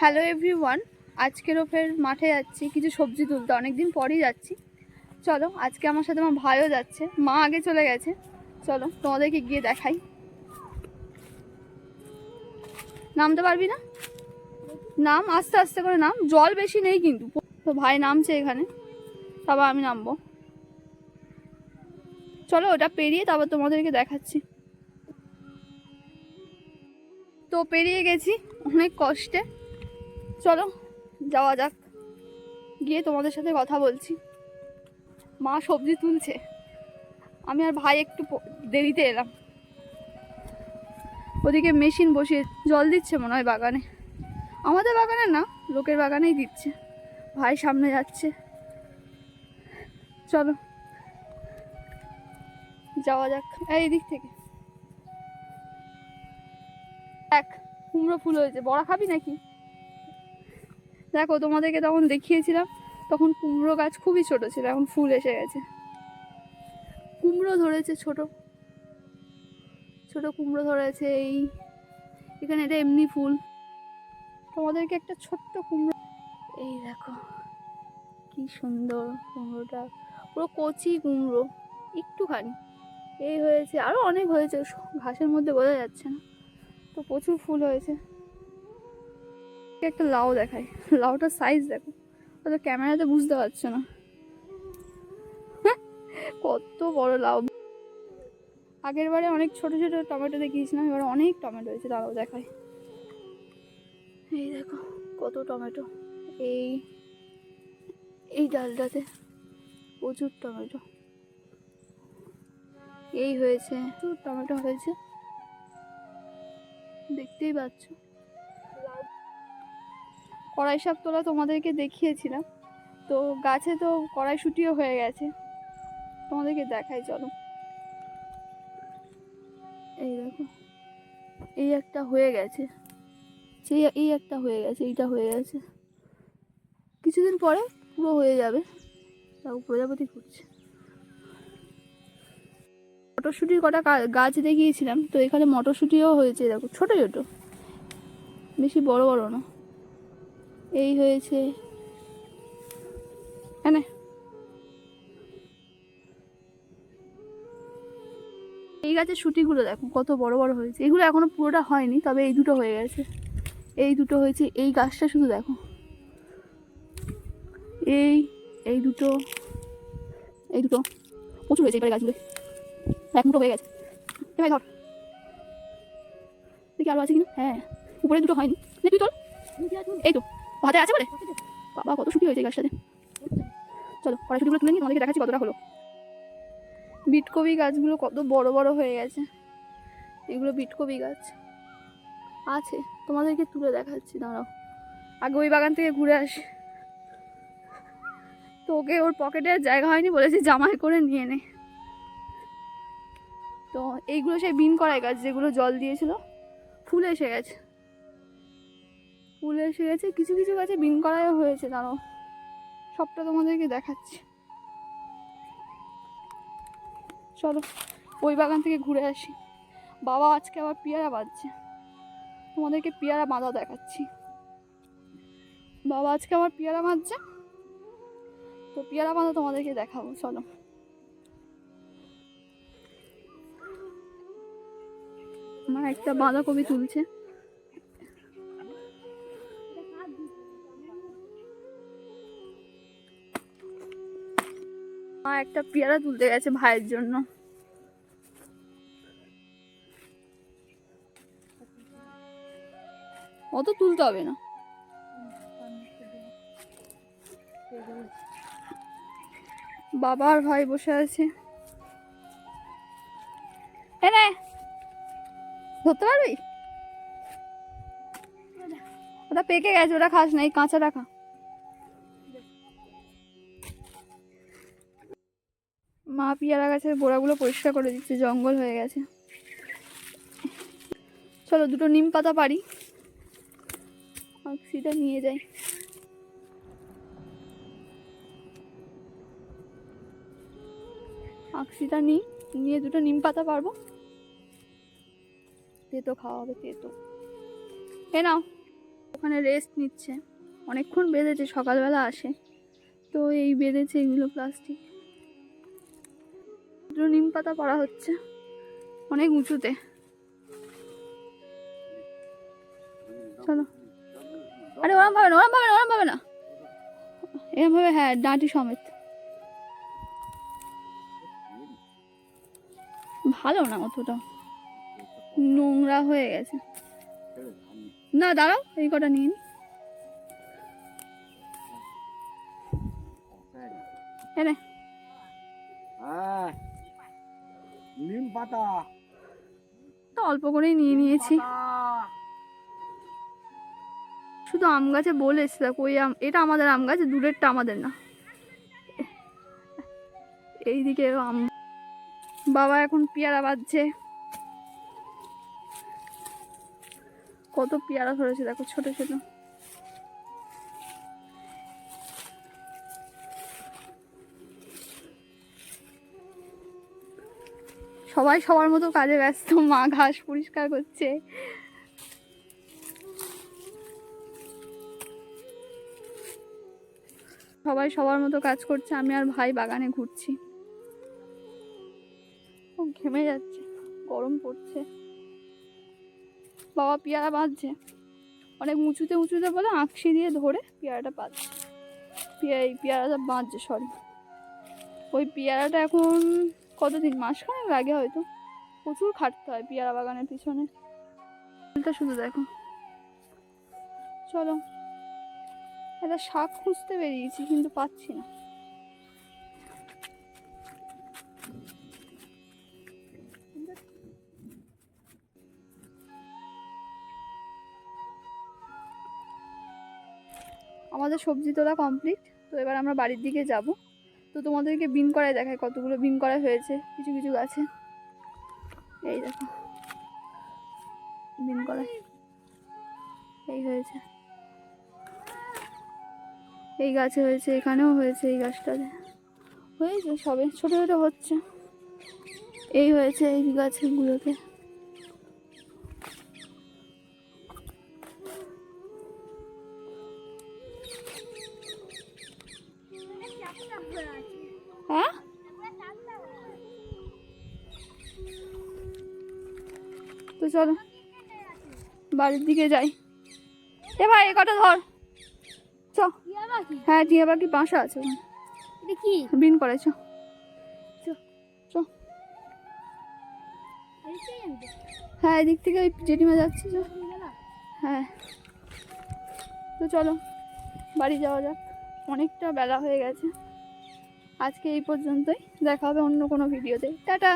Hello everyone, আজকেরও ফের মাঠে যাচ্ছি কিছু সবজি তুলতে। অনেকদিন পরেই যাচ্ছি। চলো, আজকে আমার সাথে আমার ভাইও যাচ্ছে। মা আগে চলে গেছে। চলো তোমাদেরকে গিয়ে দেখাই। নামতে পারবি না? নাম, আস্তে আস্তে করে নাম, জল বেশি নেই কিন্তু। তো ভাই নামছে এখানে, তারপর আমি নামবো। চলো ওটা পেরিয়ে তারপর তোমাদেরকে দেখাচ্ছি। তো পেরিয়ে গেছি অনেক কষ্টে। চলো যাওয়া যাক, গিয়ে তোমাদের সাথে কথা বলছি। মা সবজি তুলছে, আমি আর ভাই একটু দেরিতে এলাম। ওদিকে মেশিন বসিয়ে জল দিচ্ছে মনে হয় বাগানে। আমাদের বাগানে না, লোকের বাগানেই দিচ্ছে। ভাই সামনে যাচ্ছে। চলো যাওয়া যাক। এই দিক থেকে এক কুমড়ো ফুল হয়েছে। বড়া খাবি নাকি? দেখো, তোমাদেরকে তখন দেখিয়েছিলাম, তখন কুমড়ো গাছ খুবই ছোট ছিল, এখন ফুল এসে গেছে। কুমড়ো ধরেছে, ছোট ছোট কুমড়ো ধরেছে। এই এখানে এটা এমনি ফুল। তোমাদেরকে একটা ছোট্ট কুমড়ো, এই দেখো কি সুন্দর কুমড়োটা, পুরো কচি কুমড়ো, একটুখানি এই হয়েছে। আরো অনেক হয়েছে, ঘাসের মধ্যে বোঝা যাচ্ছে না। তো প্রচুর ফুল হয়েছে। একটা লাউ দেখাই, লাউটার সাইজ দেখো, তো ক্যামেরাতে বুঝতে পারছো না কত বড় লাউ। আগের বারে অনেক ছোট ছোট টমেটো দেখিয়েছিলাম, এবার অনেক টমেটো হয়েছে। দাঁড়াও দেখাই। এই দেখো কত টমেটো। এই এই ডালটাতে প্রচুর টমেটো। এই হয়েছে, প্রচুর টমেটো হয়েছে, দেখতেই পাচ্ছ। কড়াই শাক তোলা তোমাদেরকে দেখিয়েছিলাম, তো গাছে তো কড়াইশুঁটিও হয়ে গেছে। তোমাদেরকে দেখাই, চলো। এই দেখো, এই একটা হয়ে গেছে, এই একটা হয়ে গেছে, এইটা হয়ে গেছে। কিছুদিন পরে পুরো হয়ে যাবে। তাও প্রজাপতি ঘুরছে। মটরশুঁটির কটা গাছ দেখিয়েছিলাম, তো এখানে মটরশুঁটিও হয়েছে। দেখো ছোট ছোট, বেশি বড় বড় না। এই হয়েছে, হ্যাঁ। এই গাছের শুঁটিগুলো দেখো কত বড় বড় হয়েছে। এগুলো এখনো পুরোটা হয়নি, তবে এই দুটো হয়ে গেছে। এই দুটো হয়েছে। এই গাছটা শুধু দেখো, এই এই দুটো, এই দুটো প্রচুর হয়েছে। এবারে গাছগুলো এক মুঠো হয়ে গেছে। ভাই ধর দেখি আরো আছে কিনা। হ্যাঁ, উপরে দুটো হয়নি। তুই তোর, এই তো হাতে আছে বলে। বাবা কত শুটি হয়েছে এই গাছটাতে। চলো কড়াইশুঁটিগুলো তুলে নিয়ে তোমাদেরকে দেখাচ্ছি কতটা হলো। বিটকপি গাছগুলো কত বড় বড় হয়ে গেছে। এগুলো বিটকপি গাছ আছে, তোমাদেরকে তুলে দেখাচ্ছি। দাঁড়াও, আগে ওই বাগান থেকে ঘুরে আসি। তো ওকে ওর পকেটে জায়গা হয়নি, বলেছি জামাই করে নিয়ে নে। তো এইগুলো সেই বিন করাই গাছ, যেগুলো জল দিয়েছিল। ফুল এসে গেছে, ফুল এসে গেছে। কিছু কিছু গাছে বিন করাইও হয়েছে। দাঁড়াও, সবটা তোমাদেরকে দেখাচ্ছি। চলো ওই বাগান থেকে ঘুরে আসি। বাবা আজকে আবার পেয়ারা বাঁধছে, তোমাদেরকে পেয়ারা বাঁধা দেখাচ্ছি। বাবা আজকে আবার পেয়ারা বাঁধছে, তো পেয়ারা বাঁধা তোমাদেরকে দেখাবো। চলো। আমার একটা বাঁধাকপি তুলছে। মা একটা পেয়ারা তুলতে গেছে ভাইয়ের জন্য। অত তুলতে হবে না। বাবা আর ভাই বসে আছে। ধরতে পারবি? ওটা পেকে গেছে, ওটা খাস না, এই কাঁচা রাখা। মা পেয়ারা গাছের গোড়াগুলো পরিষ্কার করে দিচ্ছে, জঙ্গল হয়ে গেছে। চলো দুটো নিম পাতা পারি, আকসিটা নিয়ে যাই। আকসিটা নিয়ে দুটো নিম পাতা পারবো। তেতো খাওয়া হবে, তেতো। এ নাও, মানে রেস্ট নিচ্ছে, অনেকক্ষণ বেঁধেছে, সকালবেলা আসে তো এই বেঁধেছে এগুলো প্লাস্টিক। দুটো নিম পাতা পড়া হচ্ছে অনেক উঁচুতে। চলো, আরে ওরম ভাবে না, ওরম ভাবে না, ওরম ভাবে না, এরম ভাবে, হ্যাঁ ডাঁটি সমেত। ভালো না অতটা, নোংরা হয়ে গেছে। না দাঁড়াও, এই কটা নিয়ে নি। এনে নিম পাতা তো অল্প করেই নিয়ে নিয়েছি। শুধু আম গাছে বলেছি, দেখো ওই আম, এটা আমাদের আম গাছ, দূরেরটা আমাদের না। এইদিকে আম। বাবা এখন পেয়ারা বাজছে, কত পেয়ারা ধরেছে দেখো, ছোট ছোট। সবাই সবার মতো কাজে ব্যস্ত, মা ঘাস পরিষ্কার করছে। সবাই সবার মতো কাজ করছে, আমি আর ভাই বাগানে ঘুরছি। খুব ঘেমে যাচ্ছে, গরম পড়ছে। বাবা পেয়ারা বাঁধছে, অনেক উঁচুতে উঁচুতে বলে আঁকশি দিয়ে ধরে পেয়ারাটা বাঁধছে। এই পেয়ারাটা বাঁধছে, সরি। ওই পেয়ারাটা এখন কতদিন, মাসখানেক লাগে হয়তো। প্রচুর খাটতে হয় পেয়ারা বাগানের পিছনে। ফুলটা শুধু দেখো। চলো, একটা শাক খুঁজতে বেরিয়েছি কিন্তু পাচ্ছি না। আমাদের সবজি তোলা কমপ্লিট, তো এবার আমরা বাড়ির দিকে যাব। তো তোমাদেরকে বিন করায় দেখায়, কতগুলো বিন করা হয়েছে কিছু কিছু গাছে। এই দেখো বিন করা এই হয়েছে, এই গাছে হয়েছে, এখানেও হয়েছে, এই গাছটাতে হয়েছে, সবে ছোট ছোট হচ্ছে। এই হয়েছে এই গাছগুলোতে। হ্যাঁ তো চলো বাড়ির দিকে যাই। এ ভাই, এ কটা ধর। চ, হ্যাঁ টিয়া পাখি বাসা আছে ওখানে, কি বিন করেছ। চ, হ্যাঁ এদিক থেকে ওই জেঠিমা যাচ্ছে। চ, হ্যাঁ তো চলো বাড়ি যাওয়া যাক, অনেকটা বেলা হয়ে গেছে। আজকে এই পর্যন্তই, দেখা হবে অন্য কোনো ভিডিওতে। টাটা।